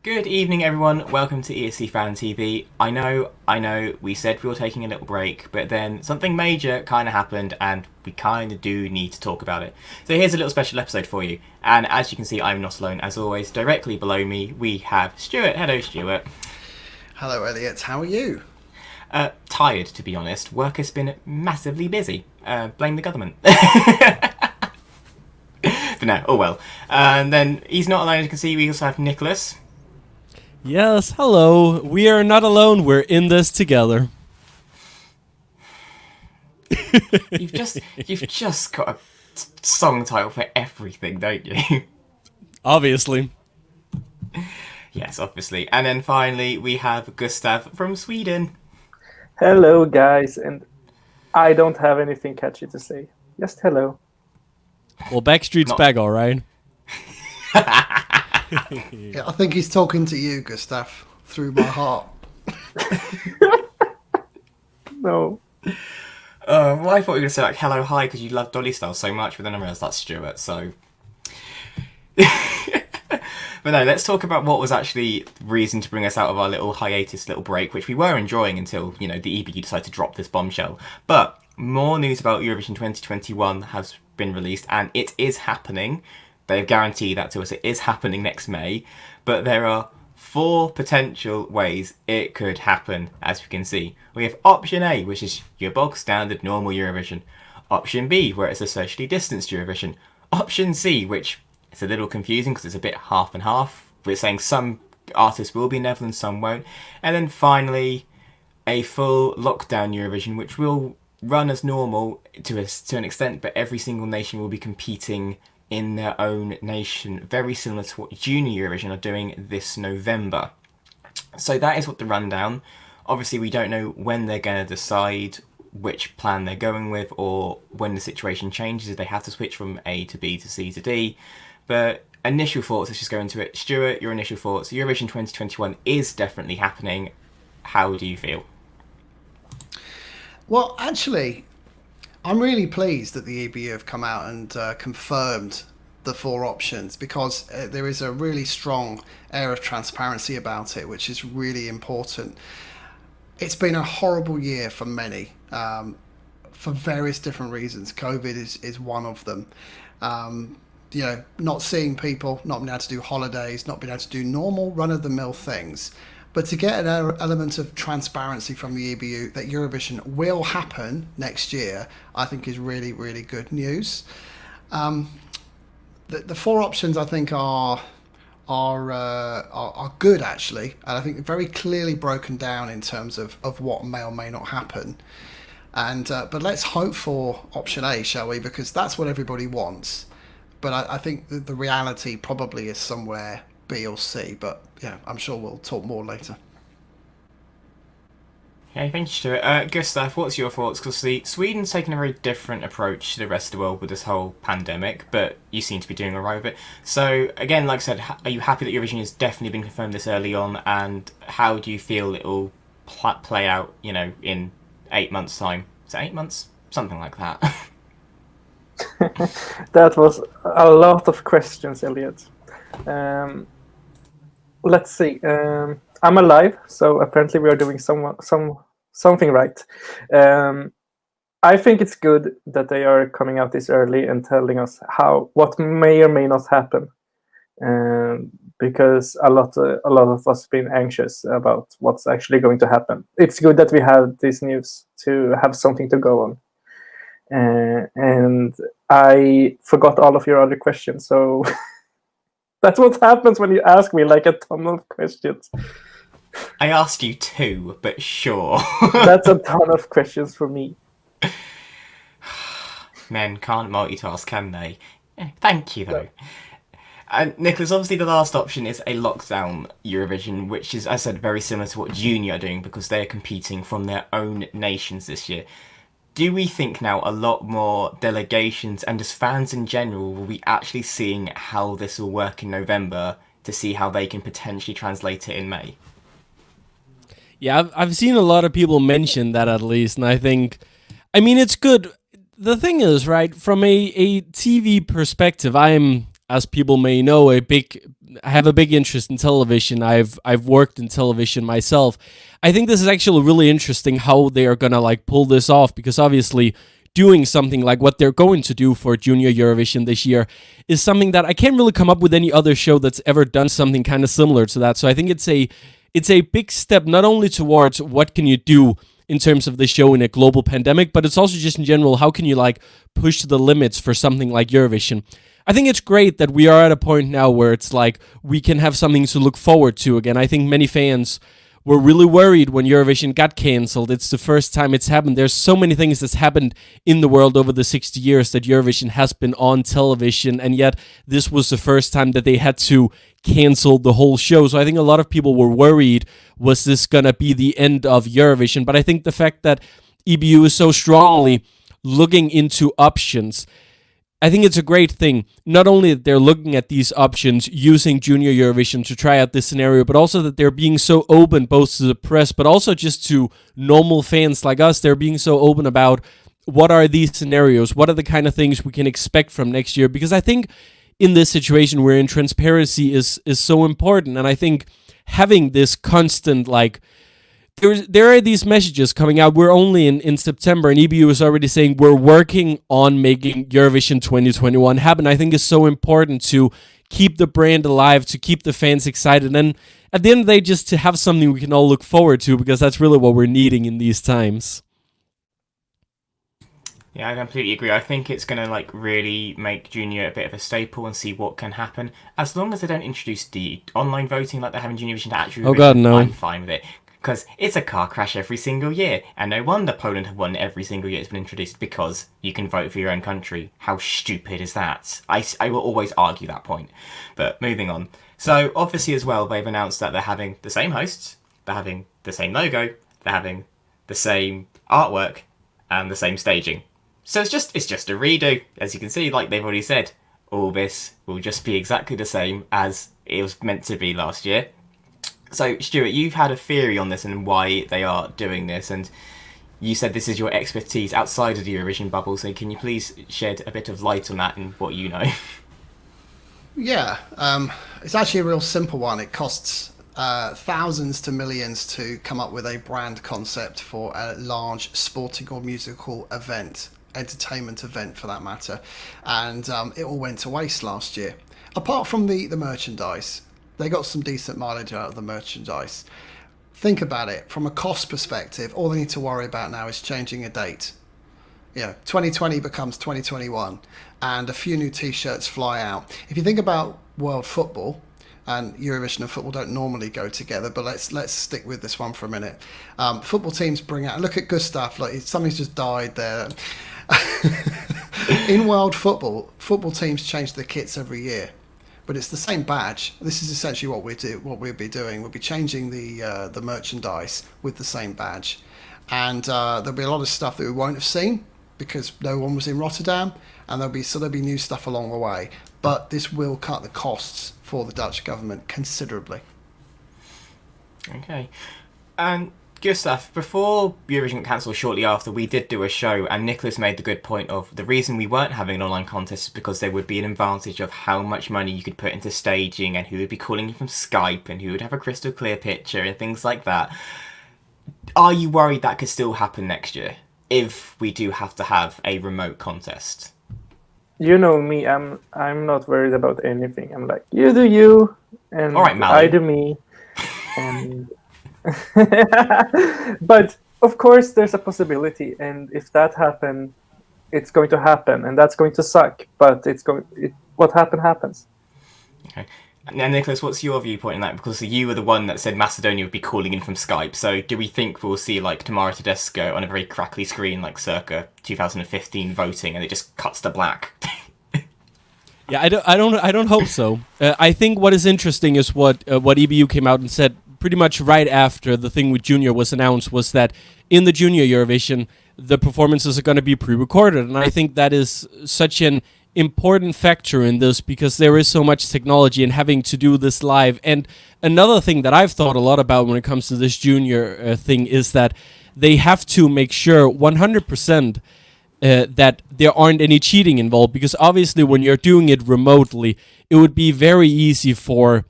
Good evening, everyone. Welcome to ESC Fan TV. I know, we said we were taking a little break, but then something major kind of happened, and we kind of do need to talk about it. So here's a little special episode for you. And as you can see, I'm not alone. As always, directly below me, we have Stuart. Hello, Stuart. Hello, Elliot. How are you? Tired, to be honest. Work has been massively busy. Blame the government. But no, oh well. And then he's not alone, as you can see, we also have Nicklas. Yes, hello. We are not alone. We're in this together. You've just got a song title for everything, don't you? Obviously. Yes, obviously. And then finally, we have Gustaf from Sweden. Hello, guys, and I don't have anything catchy to say. Just hello. Well, Backstreet's back, all right. Yeah, I think he's talking to you, Gustaf, through my heart. No. Well, I thought you were going to say like hello, hi, because you love Dolly Style so much, but then I realised that's Stuart, so... But no, let's talk about what was actually the reason to bring us out of our little hiatus, little break, which we were enjoying until, you know, the EBU decided to drop this bombshell. But more news about Eurovision 2021 has been released, and it is happening. They've guaranteed that to us. It is happening next May. But there are 4 potential ways it could happen, as we can see. We have option A, which is your bog standard normal Eurovision. Option B, where it's a socially distanced Eurovision. Option C, which is a little confusing because it's a bit half and half. We're saying some artists will be in Netherlands, some won't. And then finally, a full lockdown Eurovision, which will run as normal to an extent, but every single nation will be competing in their own nation, very similar to what Junior Eurovision are doing this November. So that is what the rundown. Obviously, we don't know when they're going to decide which plan they're going with, or when the situation changes, if they have to switch from A to B to C to D. But initial thoughts, let's just go into it. Stuart, your initial thoughts. Eurovision 2021 is definitely happening. How do you feel? Well, actually, I'm really pleased that the EBU have come out and confirmed the 4 options, because there is a really strong air of transparency about it, which is really important. It's been a horrible year for many, for various different reasons. COVID is one of them. Not seeing people, not being able to do holidays, not being able to do normal run-of-the-mill things. But to get an element of transparency from the EBU that Eurovision will happen next year, I think is really, really good news. The 4 options I think are good, actually, and I think very clearly broken down in terms of what may or may not happen. And but let's hope for option A, shall we? Because that's what everybody wants. But I think the reality probably is somewhere B or C. But yeah, I'm sure we'll talk more later. Okay, thank you, Stuart. Gustaf, what's your thoughts? Because Sweden's taken a very different approach to the rest of the world with this whole pandemic, but you seem to be doing alright with it. So, again, like I said, are you happy that Eurovision has definitely been confirmed this early on, and how do you feel it'll play out, in 8 months' time? Is it 8 months? Something like that. That was a lot of questions, Elliot. Let's see. I'm alive, so apparently we are doing something right. I think it's good that they are coming out this early and telling us what may or may not happen, because a lot of us have been anxious about what's actually going to happen. It's good that we have this news to have something to go on. And I forgot all of your other questions, so that's what happens when you ask me like a ton of questions. I asked you 2, but sure. That's a ton of questions for me. Men can't multitask, can they? Thank you, though. And Nicklas, obviously the last option is a lockdown Eurovision, which is, as I said, very similar to what Junior are doing, because they're competing from their own nations this year. Do we think now a lot more delegations and just fans in general will be actually seeing how this will work in November to see how they can potentially translate it in May? Yeah, I've seen a lot of people mention that, at least, and I mean, it's good. The thing is, right, from a TV perspective, I'm as people may know, I have a big interest in television. I've worked in television myself. I think this is actually really interesting how they are gonna like pull this off, because obviously doing something like what they're going to do for Junior Eurovision this year is something that I can't really come up with any other show that's ever done something kind of similar to that. So I think it's a big step, not only towards what can you do in terms of the show in a global pandemic, but it's also just in general, how can you like push the limits for something like Eurovision? I think it's great that we are at a point now where it's like we can have something to look forward to again. I think many fans were really worried when Eurovision got cancelled. It's the first time it's happened. There's so many things that's happened in the world over the 60 years that Eurovision has been on television, and yet this was the first time that they had to cancel the whole show. So I think a lot of people were worried, was this gonna be the end of Eurovision? But I think the fact that EBU is so strongly looking into options, I think it's a great thing. Not only that they're looking at these options using Junior Eurovision to try out this scenario, but also that they're being so open both to the press, but also just to normal fans like us. They're being so open about what are these scenarios, what are the kind of things we can expect from next year. Because I think in this situation we're in, transparency is so important. And I think having this constant, like, there are these messages coming out. We're only in September, and EBU is already saying we're working on making Eurovision 2021 happen. I think it's so important to keep the brand alive, to keep the fans excited, and at the end of the day, just to have something we can all look forward to, because that's really what we're needing in these times. Yeah, I completely agree. I think it's going to like really make Junior a bit of a staple and see what can happen. As long as they don't introduce the online voting like they have in Junior Vision to actually, oh god, no, I'm fine with it. Because it's a car crash every single year. And no wonder Poland have won every single year it's been introduced, because you can vote for your own country. How stupid is that? I will always argue that point. But moving on. So obviously as well, they've announced that they're having the same hosts, they're having the same logo, they're having the same artwork, and the same staging. So it's just a redo. As you can see, like they've already said, all this will just be exactly the same as it was meant to be last year. So, Stuart, you've had a theory on this and why they are doing this, and you said this is your expertise outside of the Eurovision bubble, so can you please shed a bit of light on that and what you know? Yeah, it's actually a real simple one. It costs thousands to millions to come up with a brand concept for a large sporting or musical event, entertainment event for that matter, and it all went to waste last year. Apart from the merchandise, they got some decent mileage out of the merchandise. Think about it from a cost perspective. All they need to worry about now is changing a date. 2020 becomes 2021, and a few new T-shirts fly out. If you think about world football, and Eurovision and football don't normally go together, but let's stick with this one for a minute. Football teams bring out. Look at Gustaf. Like something's just died there. In world football teams change their kits every year. But it's the same badge. This is essentially what we'll be doing. We'll be changing the merchandise with the same badge, and there'll be a lot of stuff that we won't have seen because no one was in Rotterdam, and there'll be new stuff along the way. But this will cut the costs for the Dutch government considerably. Okay, and Gustaf, before Eurovision got cancelled shortly after, we did do a show, and Nicklas made the good point of the reason we weren't having an online contest is because there would be an advantage of how much money you could put into staging and who would be calling you from Skype and who would have a crystal clear picture and things like that. Are you worried that could still happen next year if we do have to have a remote contest? You know me, I'm not worried about anything. I'm like, you do you, and all right, I do me, and but of course there's a possibility, and if that happens, it's going to happen, and that's going to suck, but what happens. Okay. Now, Nicklas, what's your viewpoint on that? Because you were the one that said Macedonia would be calling in from Skype, so do we think we'll see like Tamara Tedesco on a very crackly screen like circa 2015 voting and it just cuts to black? Yeah, I don't hope so. I think what is interesting is what EBU came out and said pretty much right after the thing with Junior was announced, was that in the Junior Eurovision, the performances are going to be pre-recorded. And I think that is such an important factor in this, because there is so much technology and having to do this live. And another thing that I've thought a lot about when it comes to this Junior thing is that they have to make sure 100% that there aren't any cheating involved, because obviously when you're doing it remotely, it would be very easy for,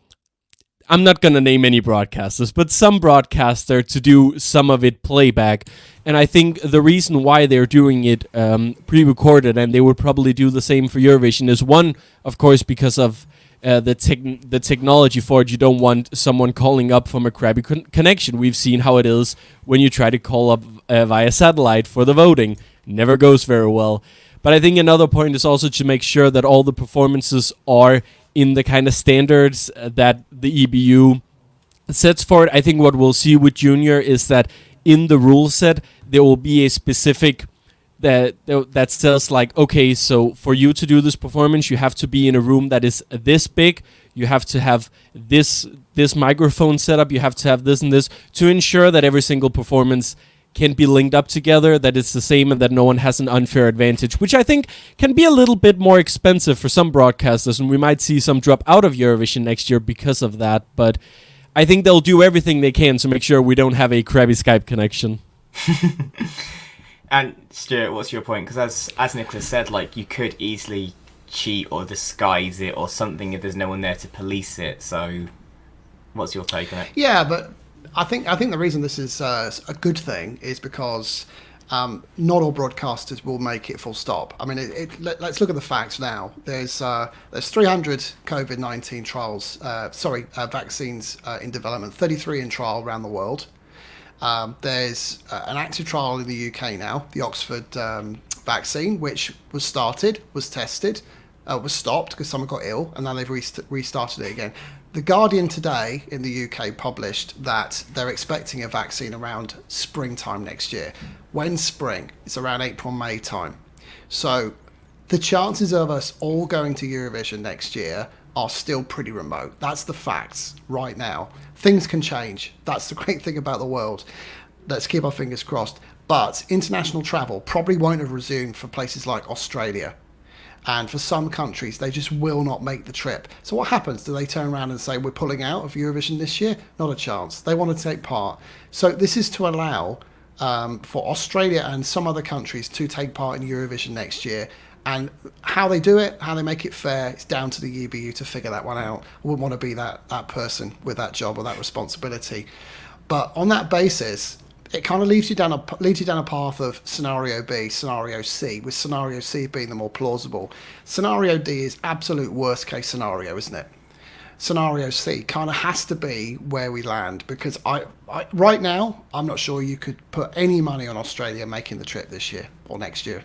I'm not going to name any broadcasters, but some broadcaster to do some of it playback. And I think the reason why they're doing it pre-recorded, and they would probably do the same for Eurovision, is one, of course, because of the technology for it. You don't want someone calling up from a crappy connection. We've seen how it is when you try to call up via satellite for the voting. Never goes very well. But I think another point is also to make sure that all the performances are in the kind of standards that the EBU sets for it. I think what we'll see with Junior is that in the rule set, there will be a specific that says like, okay, so for you to do this performance, you have to be in a room that is this big. You have to have this microphone set up. You have to have this and this to ensure that every single performance can be linked up together, that it's the same, and that no one has an unfair advantage, which I think can be a little bit more expensive for some broadcasters, and we might see some drop out of Eurovision next year because of that. But I think they'll do everything they can to make sure we don't have a crabby Skype connection. And Stuart, what's your point? Because as Nicklas said, like, you could easily cheat or disguise it or something if there's no one there to police it. So what's your take on it? Yeah, but I think the reason this is a good thing is because not all broadcasters will make it full stop. I mean, let's look at the facts now. There's 300 COVID-19 trials, vaccines in development, 33 in trial around the world. There's an active trial in the UK now, the Oxford vaccine, which was started, was tested, was stopped because someone got ill, and now they've restarted it again. The Guardian today in the UK published that they're expecting a vaccine around springtime next year. When spring? It's around April, May time. So the chances of us all going to Eurovision next year are still pretty remote. That's the facts right now. Things can change. That's the great thing about the world. Let's keep our fingers crossed. But international travel probably won't have resumed for places like Australia. And for some countries, they just will not make the trip. So what happens? Do they turn around and say, we're pulling out of Eurovision this year? Not a chance. They want to take part. So this is to allow for Australia and some other countries to take part in Eurovision next year. And how they do it, how they make it fair, it's down to the EBU to figure that one out. I wouldn't want to be that person with that job or that responsibility. But on that basis, it kind of leads you down a path of scenario B, scenario C, with scenario C being the more plausible. Scenario D is absolute worst case scenario, isn't it? Scenario C kind of has to be where we land, because I right now I'm not sure you could put any money on Australia making the trip this year or next year.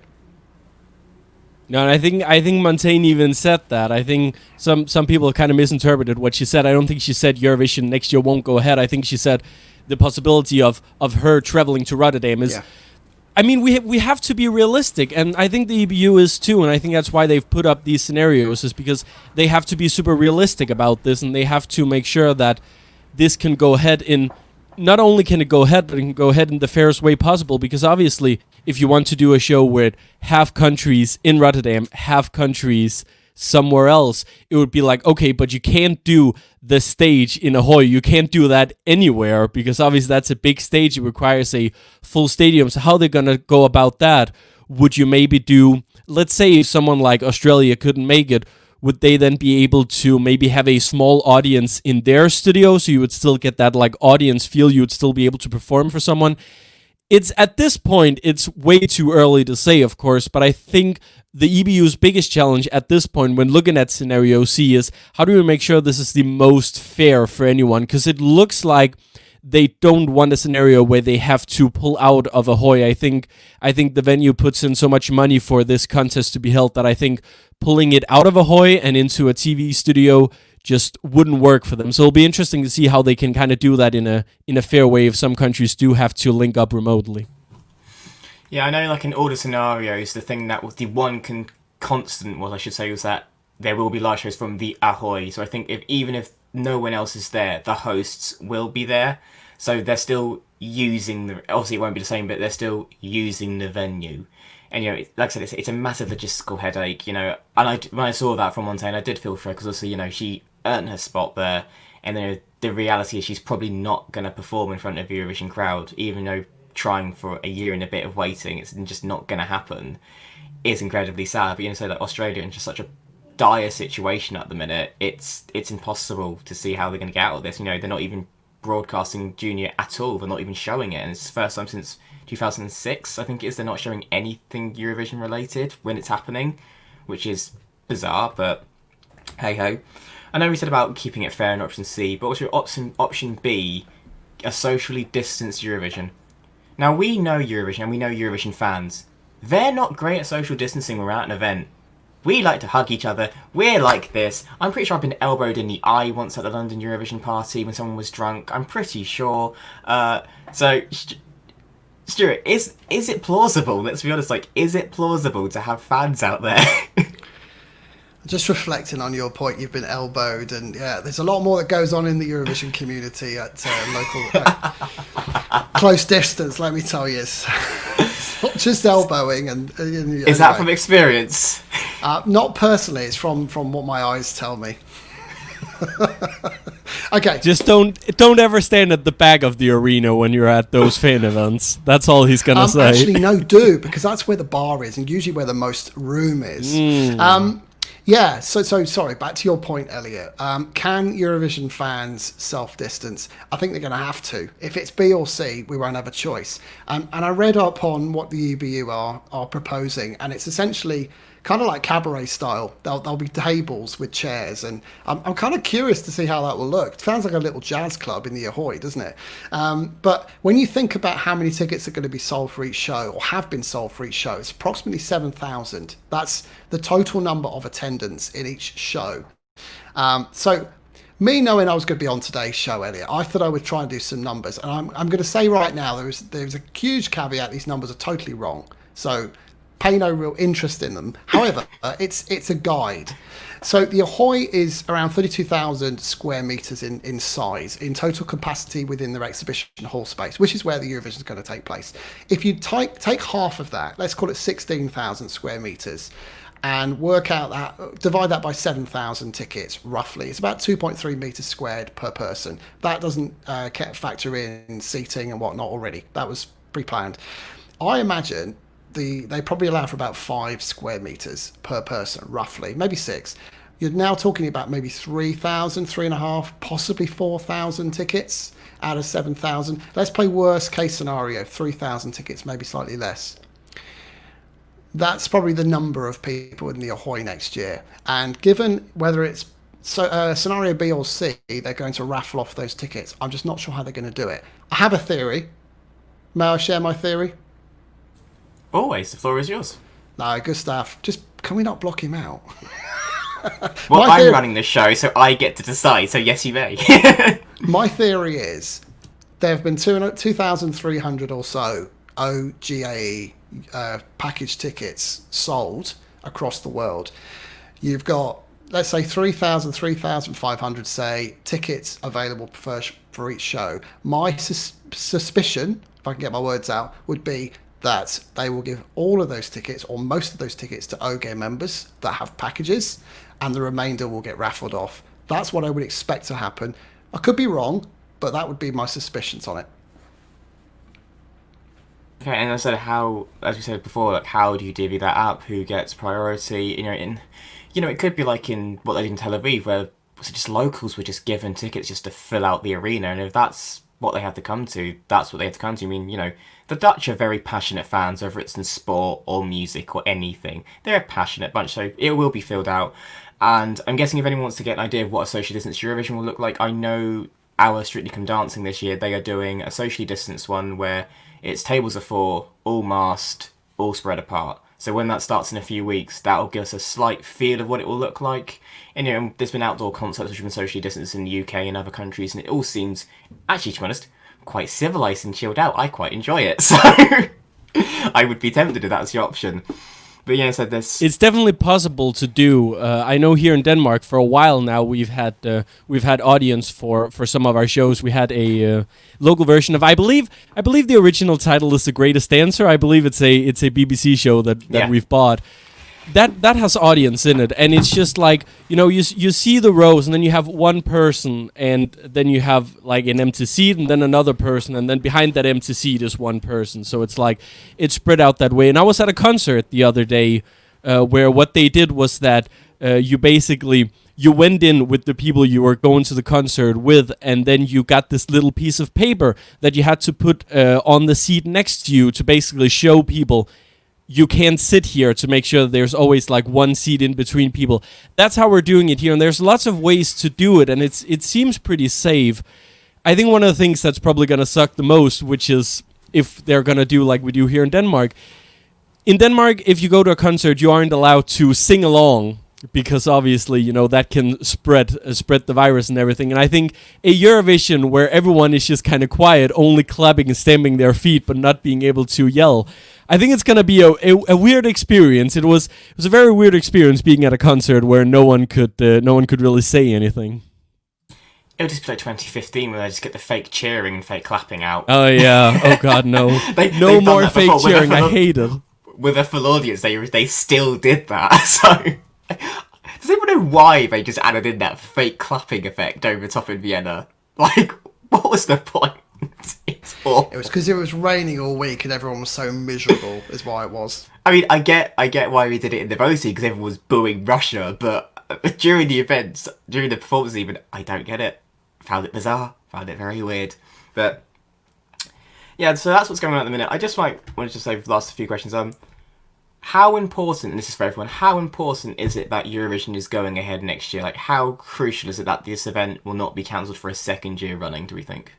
No, and I think Montaigne even said that. I think some people kind of misinterpreted what she said. I don't think she said Eurovision next year won't go ahead. I think she said the possibility of her traveling to Rotterdam is... Yeah. I mean, we have to be realistic, and I think the EBU is too, and I think that's why they've put up these scenarios, is because they have to be super realistic about this, and they have to make sure that this can go ahead in... Not only can it go ahead, but it can go ahead in the fairest way possible, because obviously, if you want to do a show with half countries in Rotterdam, half countries somewhere else, it would be like, okay, but you can't do the stage in Ahoy. You can't do that anywhere, because obviously that's a big stage. It requires a full stadium. So how they're going to go about that? Would you maybe do, let's say if someone like Australia couldn't make it, would they then be able to maybe have a small audience in their studio, so you would still get that like audience feel, you would still be able to perform for someone? It's at this point, it's way too early to say, of course, but I think the EBU's biggest challenge at this point when looking at scenario C is how do we make sure this is the most fair for anyone? Because it looks like they don't want a scenario where they have to pull out of Ahoy. I think the venue puts in so much money for this contest to be held that I think pulling it out of Ahoy and into a TV studio just wouldn't work for them. So it'll be interesting to see how they can kind of do that in a fair way if some countries do have to link up remotely. Yeah, I know, like, in all the scenarios, the thing that was the one constant, was that there will be live shows from the Ahoy. So I think even if no one else is there, the hosts will be there. So they're still using obviously it won't be the same, but they're still using the venue. And, you know, like I said, it's a massive logistical headache, you know. And when I saw that from Montaigne, I did feel for her, because also, you know, she earned her spot there. And then the reality is she's probably not going to perform in front of a Eurovision crowd, even though trying for a year and a bit of waiting, it's just not going to happen, is incredibly sad. But so like Australia in just such a dire situation at the minute, it's impossible to see how they're going to get out of this. They're not even broadcasting Junior at all. They're not even showing it, and it's the first time since 2006, I think it is, they're not showing anything Eurovision related when it's happening, which is bizarre, but hey ho. I know we said about keeping it fair in option C, but also option B, a socially distanced Eurovision. Now we know Eurovision and we know Eurovision fans. They're not great at social distancing when we're at an event. We like to hug each other. We're like this. I'm pretty sure I've been elbowed in the eye once at the London Eurovision party when someone was drunk. I'm pretty sure. So, Stuart, is it plausible? Let's be honest. Like, is it plausible to have fans out there? Just reflecting on your point, you've been elbowed, and yeah, there's a lot more that goes on in the Eurovision community at local close distance. Let me tell you, it's not just elbowing. And is that from experience? Not personally. It's from what my eyes tell me. Okay. Just don't ever stand at the back of the arena when you're at those fan events. That's all he's gonna say. Actually, no, do, because that's where the bar is, and usually where the most room is. Yeah, so sorry, back to your point, Elliot. Can Eurovision fans self-distance? I think they're going to have to. If it's B or C, we won't have a choice. And I read up on what the EBU are proposing, and it's essentially kind of like cabaret style. There'll be tables with chairs, and I'm kind of curious to see how that will look. It sounds like a little jazz club in the Ahoy, doesn't it? But when you think about how many tickets are going to be sold for each show, or have been sold for each show, it's approximately 7,000. That's the total number of attendance in each show. So me knowing I was going to be on today's show, Elliot, I thought I would try and do some numbers. And I'm going to say right now, there's a huge caveat. These numbers are totally wrong. So pay no real interest in them. However, it's a guide. So the Ahoy is around 32,000 square meters in size, in total capacity within their exhibition hall space, which is where the Eurovision is going to take place. If you take half of that, let's call it 16,000 square meters, and work out that, divide that by 7,000 tickets, roughly. It's about 2.3 meters squared per person. That doesn't factor in seating and whatnot already. That was pre-planned. I imagine they probably allow for about 5 square meters per person, roughly, maybe 6. You're now talking about maybe 3,000, 3.5, possibly 4,000 tickets out of 7,000. Let's play worst case scenario, 3,000 tickets, maybe slightly less. That's probably the number of people in the Ahoy next year. And given whether it's scenario B or C, they're going to raffle off those tickets. I'm just not sure how they're going to do it. I have a theory. May I share my theory? Always, the floor is yours. No, Gustaf, can we not block him out? Well, I'm running the show, so I get to decide, so yes, you may. My theory is there have been 2,300 or so OGAE package tickets sold across the world. You've got, let's say, 3,000, 3,500, say, tickets available for each show. My suspicion, if I can get my words out, would be that they will give all of those tickets, or most of those tickets, to OGAE members that have packages, and the remainder will get raffled off. That's what I would expect to happen. I could be wrong, but that would be my suspicions on it. Okay, and I said, how, as we said before, like, how do you divvy that up? Who gets priority? It could be like in what they did in Tel Aviv, where just locals were just given tickets just to fill out the arena, and if that's what they had to come to, that's what they had to come to. I mean, the Dutch are very passionate fans, whether it's in sport or music or anything. They're a passionate bunch, so it will be filled out. And I'm guessing if anyone wants to get an idea of what a socially distanced Eurovision will look like, I know our Strictly Come Dancing this year, they are doing a socially distanced one where it's tables of 4, all masked, all spread apart. So when that starts in a few weeks, that'll give us a slight feel of what it will look like. And there's been outdoor concerts which have been socially distanced in the UK and other countries, and it all seems, actually, to be honest, quite civilised and chilled out. I quite enjoy it, so I would be tempted if that's the option. But yeah, so this, it's definitely possible to do. I know here in Denmark for a while now we've had audience for some of our shows. We had a local version of I believe the original title is The Greatest Dancer. I believe it's a BBC show that we've bought. that has audience in it, and it's just like, you know, you see the rows, and then you have one person, and then you have like an empty seat, and then another person, and then behind that empty seat is one person. So it's like it's spread out that way. And I was at a concert the other day where what they did was that you went in with the people you were going to the concert with, and then you got this little piece of paper that you had to put on the seat next to you to basically show people you can't sit here, to make sure that there's always like one seat in between people. That's how we're doing it here, and there's lots of ways to do it, and it seems pretty safe. I think one of the things that's probably going to suck the most, which is if they're going to do like we do here in Denmark. In Denmark, if you go to a concert, you aren't allowed to sing along, because obviously, you know, that can spread the virus and everything. And I think a Eurovision where everyone is just kind of quiet, only clapping and stamping their feet, but not being able to yell, I think it's gonna be a weird experience. It was a very weird experience being at a concert where no one could really say anything. It'll just be like 2015 where they just get the fake cheering and fake clapping out. Oh yeah. Oh god, no. No more fake cheering. I hate it. With a full audience, they still did that. So. Does anyone know why they just added in that fake clapping effect over top in Vienna? Like, what was the point? It's awful. It was because it was raining all week and everyone was so miserable, is why it was. I mean, I get why we did it in the voting, because everyone was booing Russia, but during the events, during the performance even, I don't get it. Found it bizarre. Found it very weird. But, yeah, so that's what's going on at the minute. I just wanted to say the last few questions. How important, and this is for everyone, how important is it that Eurovision is going ahead next year? Like, how crucial is it that this event will not be cancelled for a second year running, do we think?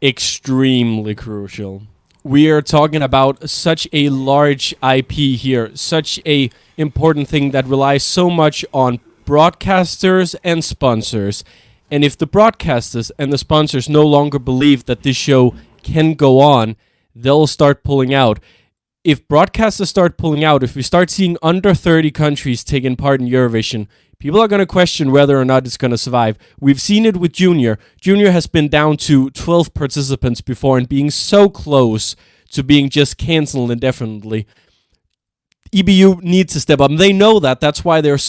Extremely crucial. We are talking about such a large IP here, such a important thing that relies so much on broadcasters and sponsors. And if the broadcasters and the sponsors no longer believe that this show can go on, they'll start pulling out. If broadcasters start pulling out, if we start seeing under 30 countries taking part in Eurovision, people are going to question whether or not it's going to survive. We've seen it with Junior. Junior has been down to 12 participants before and being so close to being just cancelled indefinitely. EBU needs to step up. They know that. That's why they're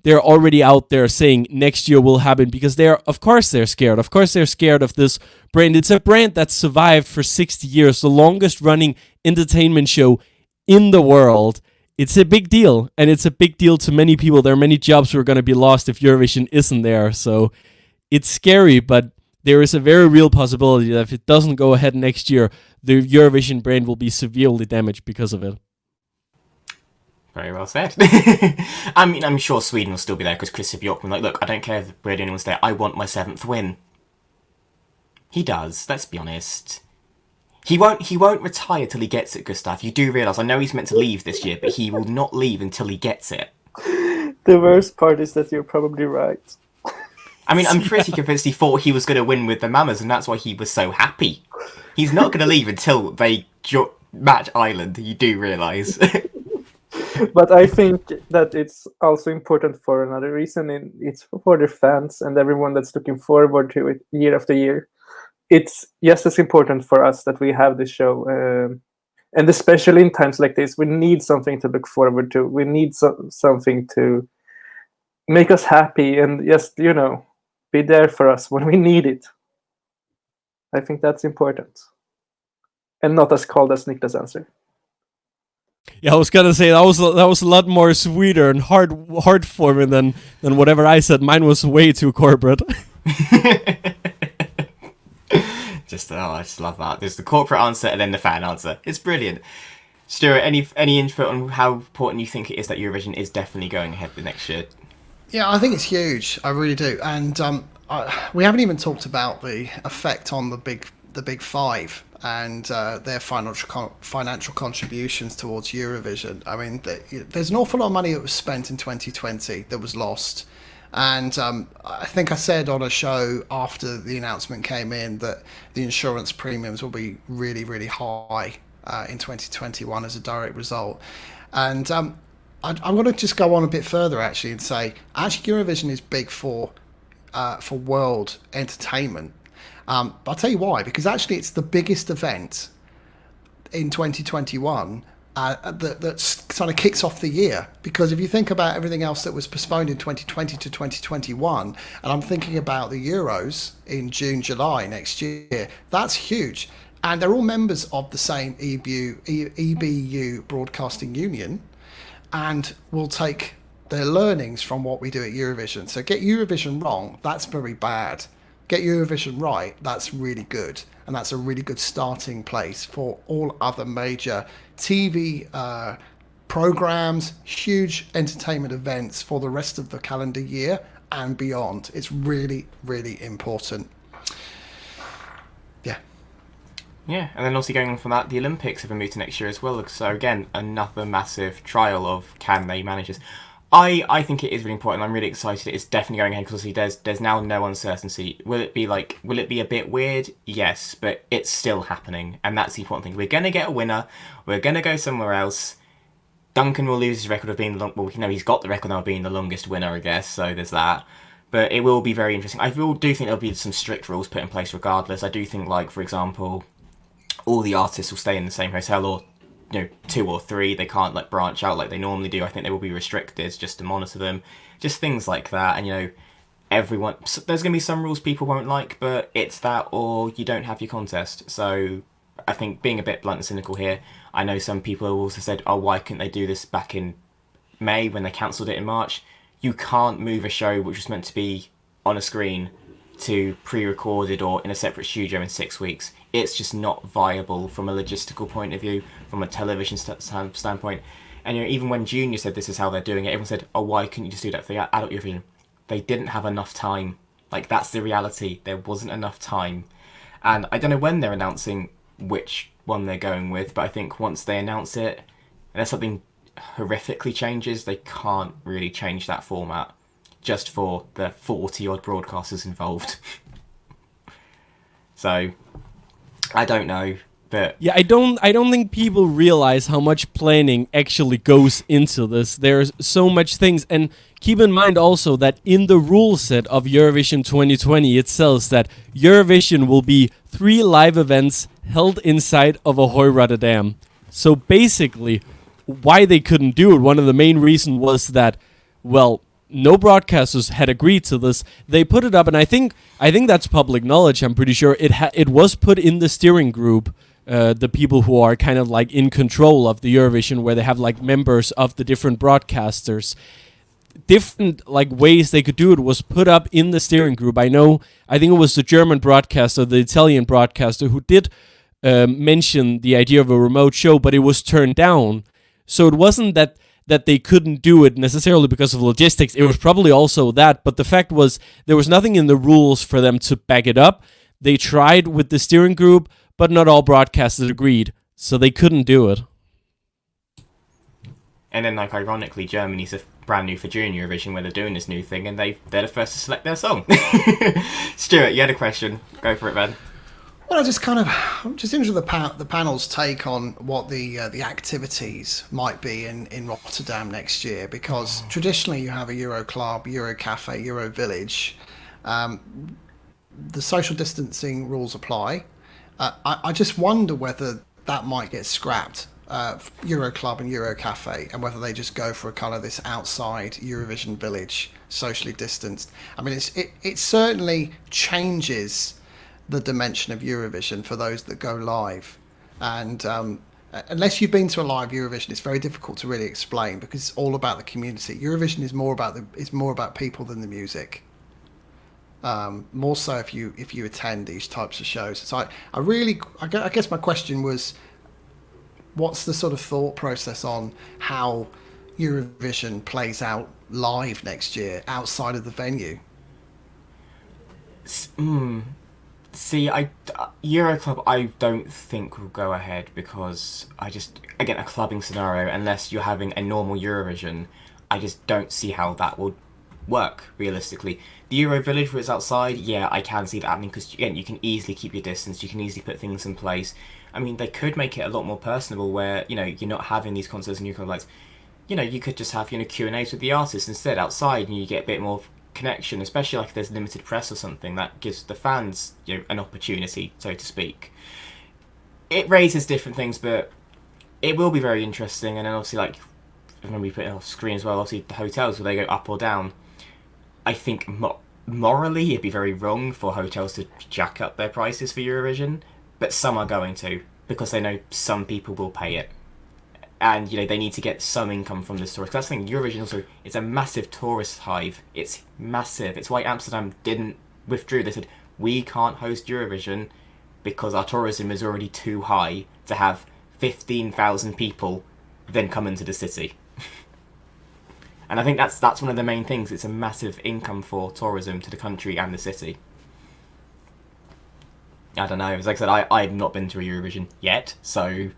already out there saying next year will happen, because of course they're scared. Of course they're scared of this brand. It's a brand that survived for 60 years, the longest running entertainment show in the world. It's a big deal, and it's a big deal to many people. There are many jobs who are going to be lost if Eurovision isn't there. So it's scary, but there is a very real possibility that if it doesn't go ahead next year, the Eurovision brand will be severely damaged because of it. Very well said. I mean, I'm sure Sweden will still be there because Chris Bjorkman, like, look, I don't care if we're the only ones there. I want my 7th win. He does. Let's be honest. He won't retire till he gets it, Gustaf. You do realise, I know he's meant to leave this year, but he will not leave until he gets it. The worst part is that you're probably right. I mean, I'm pretty convinced he thought he was going to win with the Mamas, and that's why he was so happy. He's not going to leave until they match Ireland, you do realise. But I think that it's also important for another reason. It's for the fans and everyone that's looking forward to it year after year. It's just as important for us that we have this show. And especially in times like this, we need something to look forward to. We need something to make us happy and just, be there for us when we need it. I think that's important. And not as cold as Nicklas' answer. Yeah, I was gonna say that was a lot more sweeter and hard for me than whatever I said. Mine was way too corporate. I just love that. There's the corporate answer and then the fan answer. It's brilliant. Stuart, any input on how important you think it is that Eurovision is definitely going ahead the next year? Yeah, I think it's huge. I really do. And we haven't even talked about the effect on the big five and their financial contributions towards Eurovision. I mean, there's an awful lot of money that was spent in 2020 that was lost. And I think I said on a show after the announcement came in that the insurance premiums will be really, really high in 2021 as a direct result. And I want to just go on a bit further, actually, and say, actually, Eurovision is big for world entertainment. But I'll tell you why, because actually it's the biggest event in 2021 that kind of kicks off the year. Because if you think about everything else that was postponed in 2020 to 2021, and I'm thinking about the Euros in June, July next year, that's huge. And they're all members of the same EBU Broadcasting Union, and will take their learnings from what we do at Eurovision. So get Eurovision wrong, that's very bad. Get Eurovision right, that's really good. And that's a really good starting place for all other major TV programs, huge entertainment events for the rest of the calendar year and beyond. It's really, really important. Yeah. Yeah, and then also going on from that, the Olympics have been moved to next year as well. So again, another massive trial of can they manage this. I think it is really important. I'm really excited. It's definitely going ahead because there's now no uncertainty. Will it be a bit weird? Yes, but it's still happening, and that's the important thing. We're gonna get a winner. We're gonna go somewhere else. Duncan will lose his record of being he's got the record now of being the longest winner, I guess. So there's that. But it will be very interesting. I do think there'll be some strict rules put in place regardless. I do think, like, for example, all the artists will stay in the same hotel, or 2 or 3, they can't like branch out like they normally do. I think they will be restricted just to monitor them, just things like that. And everyone, there's going to be some rules people won't like, but it's that or you don't have your contest. So I think, being a bit blunt and cynical here, I know some people have also said, oh, why couldn't they do this back in May when they cancelled it in March? You can't move a show which was meant to be on a screen to pre-recorded or in a separate studio in 6 weeks. It's just not viable from a logistical point of view, from a television standpoint. And even when Junior said this is how they're doing it, everyone said, oh, why couldn't you just do that for the adult Eurovision? They didn't have enough time. Like, that's the reality. There wasn't enough time. And I don't know when they're announcing which one they're going with, but I think once they announce it, unless something horrifically changes, they can't really change that format just for the 40-odd broadcasters involved. So, I don't know, but yeah, I don't think people realize how much planning actually goes into this. There's so much things, and keep in mind also that in the rule set of Eurovision 2020, it says that Eurovision will be 3 live events held inside of a Hoyrudder Dam. So basically, why they couldn't do it, one of the main reasons was that, well, no broadcasters had agreed to this. They put it up, and I think that's public knowledge. I'm pretty sure it was put in the steering group, the people who are kind of like in control of the Eurovision, where they have like members of the different broadcasters. Different like ways they could do it was put up in the steering group. I think it was the German broadcaster, the Italian broadcaster, who did mention the idea of a remote show, but it was turned down. So it wasn't that they couldn't do it necessarily because of logistics. It was probably also that, but the fact was there was nothing in the rules for them to back it up. They tried with the steering group, but not all broadcasters agreed, so they couldn't do it. And then, like, ironically, Germany's brand new for Junior Eurovision, where they're doing this new thing, and they're the first to select their song. Stuart, you had a question. Go for it, man. Well, I'm just interested in the panel's take on what the activities might be in Rotterdam next year, because traditionally you have a Euroclub, Eurocafe, Eurovillage. The social distancing rules apply. I just wonder whether that might get scrapped, Euroclub and Eurocafe, and whether they just go for a kind of this outside Eurovision village, socially distanced. I mean, it certainly changes the dimension of Eurovision for those that go live, and unless you've been to a live Eurovision, it's very difficult to really explain, because it's all about the community. Eurovision is more about people than the music. More so if you attend these types of shows. So I guess my question was, what's the sort of thought process on how Eurovision plays out live next year outside of the venue? See, Euroclub, I don't think will go ahead, because again, a clubbing scenario, unless you're having a normal Eurovision, I just don't see how that would work realistically. The Euro Village, where it's outside, yeah, I can see that happening, because again, you can easily keep your distance, you can easily put things in place. I mean, they could make it a lot more personable, where you're not having these concerts in Euroclub, like, you could just have Q&As with the artists instead outside, and you get a bit more connection, especially like if there's limited press or something. That gives the fans an opportunity, so to speak. It raises different things, but it will be very interesting. And then obviously, like, when we put it off screen as well, obviously the hotels, will they go up or down? I think morally it'd be very wrong for hotels to jack up their prices for Eurovision, but some are going to, because they know some people will pay it. And, you know, they need to get some income from this tourist. That's the thing, Eurovision also, it's a massive tourist hive. It's massive. It's why Amsterdam didn't withdraw. They said, we can't host Eurovision because our tourism is already too high to have 15,000 people then come into the city. And I think that's one of the main things. It's a massive income for tourism to the country and the city. I don't know. As like I said, I've not been to a Eurovision yet, so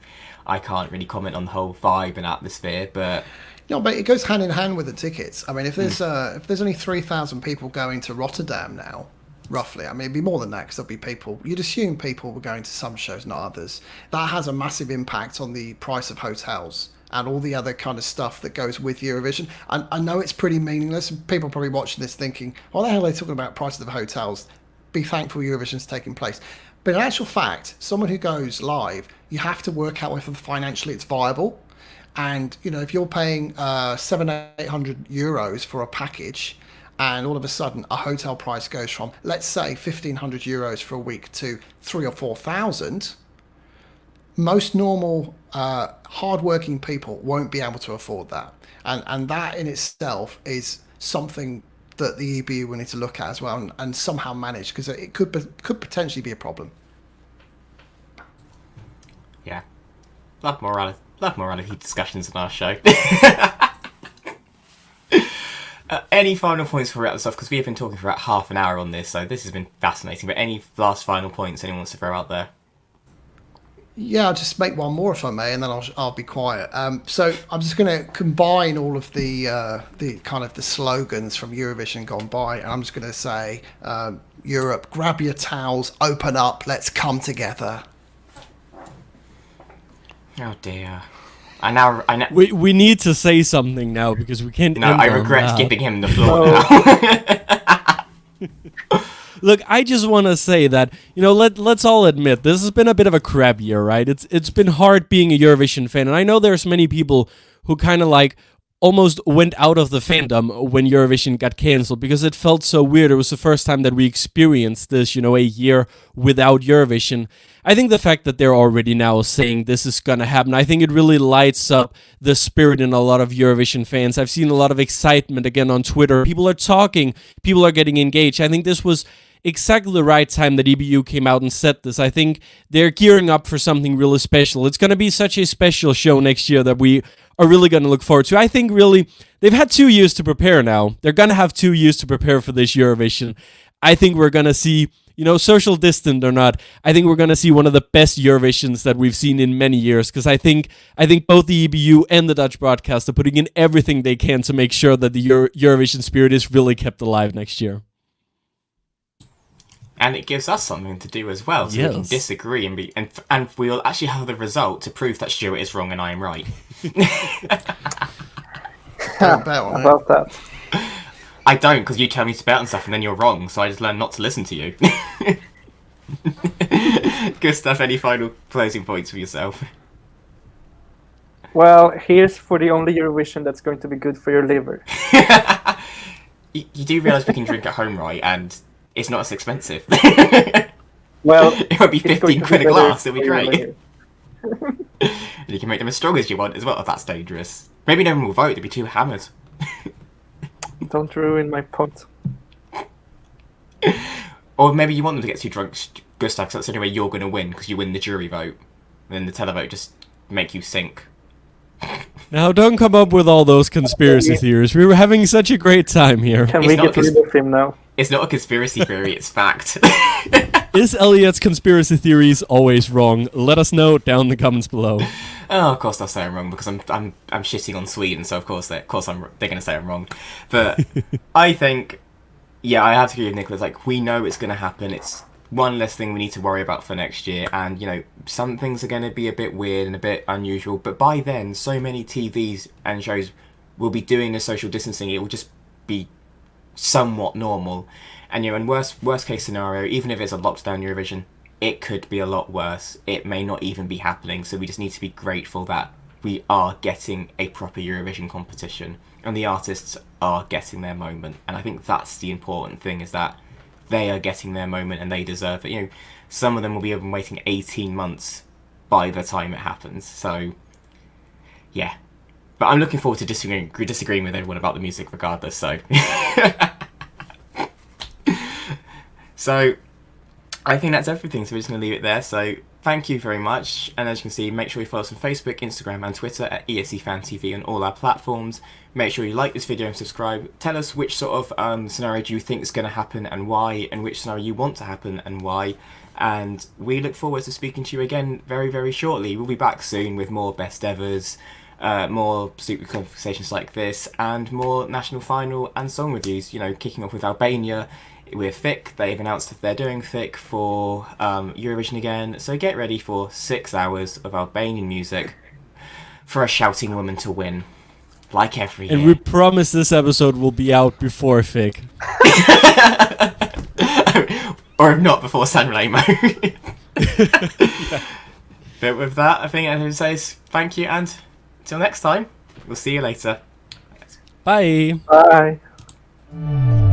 I can't really comment on the whole vibe and atmosphere. But no, but it goes hand in hand with the tickets. I mean, if there's only 3,000 people going to Rotterdam now, roughly, I mean, it'd be more than that because there'll be people. You'd assume people were going to some shows, not others. That has a massive impact on the price of hotels and all the other kind of stuff that goes with Eurovision. And I know it's pretty meaningless. People probably watching this thinking, "What the hell are they talking about prices of hotels?" Be thankful Eurovision's taking place. But in actual fact, someone who goes live, you have to work out whether financially it's viable. And, you know, if you're paying 700-800 euros for a package, and all of a sudden a hotel price goes from, let's say, 1,500 euros for a week to 3,000 or 4,000, most normal, hardworking people won't be able to afford that. And that in itself is something that the EBU will need to look at as well and somehow manage, because it could potentially be a problem. yeah, love morality discussions on our show. Any final points before we wrap this off? Because we have been talking for about half an hour on this, so this has been fascinating. But any last final points anyone wants to throw out there? Yeah, I'll just make one more if I may, and then I'll be quiet. So I'm just going to combine all of the kind of the slogans from Eurovision gone by, and I'm just going to say, Europe, grab your towels, open up, let's come together. Oh dear. I now We need to say something now because we can't. no, I regret giving him the floor now. Look, I just want to say that, you know, let's all admit this has been a bit of a crap year, right? It's been hard being a Eurovision fan, and I know there's many people who kind of like almost went out of the fandom when Eurovision got cancelled because it felt so weird. It was the first time that we experienced this, you know, a year without Eurovision. I think the fact that they're already now saying this is gonna happen, I think it really lights up the spirit in a lot of Eurovision fans. I've seen a lot of excitement again on Twitter. People are talking, people are getting engaged. I think this was exactly the right time that EBU came out and said this. I think they're gearing up for something really special. It's going to be such a special show next year that we are really going to look forward to. I think really they've had 2 years to prepare now. They're going to have 2 years to prepare for this Eurovision. I think we're going to see, you know, social distant or not, I think we're going to see one of the best Eurovisions that we've seen in many years, because I think both the EBU and the Dutch broadcast are putting in everything they can to make sure that the Eurovision spirit is really kept alive next year. And it gives us something to do as well, so we can disagree and we'll actually have the result to prove that Stuart is wrong and I am right. Don't bet on it. About that. I don't, because you tell me to bet on stuff and then you're wrong, so I just learned not to listen to you. Gustaf, any final closing points for yourself? Well, here's for the only Eurovision that's going to be good for your liver. You do realise we can drink at home, right? And it's not as expensive. Well, it would be 15 quid a glass, it'd be for your great. liver. And you can make them as strong as you want as well, if that's dangerous. Maybe no one will vote, they'd be too hammered. Don't ruin my pot. Or maybe you want them to get too drunk, Gustaf, because that's the only way you're going to win, because you win the jury vote. And then the televote just make you sink. Now, don't come up with all those conspiracy theories. We were having such a great time here. Can It's we not get rid of him now? It's not a conspiracy theory, it's fact. Is Elliot's conspiracy theories always wrong? Let us know down in the comments below. Oh, of course they'll say I'm wrong, because I'm shitting on Sweden, so of course they're going to say I'm wrong. But I think, yeah, I have to agree with Nicklas. Like, we know it's going to happen. It's one less thing we need to worry about for next year. And, you know, some things are going to be a bit weird and a bit unusual. But by then, so many TVs and shows will be doing the social distancing. It will just be somewhat normal. And, you know, in worst case scenario, even if it's a lockdown Eurovision, it could be a lot worse. It may not even be happening. So we just need to be grateful that we are getting a proper Eurovision competition, and the artists are getting their moment. And I think that's the important thing, is that they are getting their moment and they deserve it. You know, some of them will be even waiting 18 months by the time it happens. So, yeah. But I'm looking forward to disagreeing with everyone about the music regardless, so... So, I think that's everything, so we're just going to leave it there. So, thank you very much, and as you can see, make sure you follow us on Facebook, Instagram and Twitter at ESC Fan TV on all our platforms. Make sure you like this video and subscribe. Tell us which sort of scenario do you think is going to happen and why, and which scenario you want to happen and why. And we look forward to speaking to you again very, very shortly. We'll be back soon with more best evers, more stupid conversations like this, and more national final and song reviews. You know, kicking off with Albania with Thick. They've announced that they're doing Thick for Eurovision again, so get ready for 6 hours of Albanian music for a shouting woman to win, like every year. And we promise this episode will be out before Fig. Or if not, before Sanremo. Yeah. But with that, I think everyone says thank you, and until next time, we'll see you later. Bye. Bye.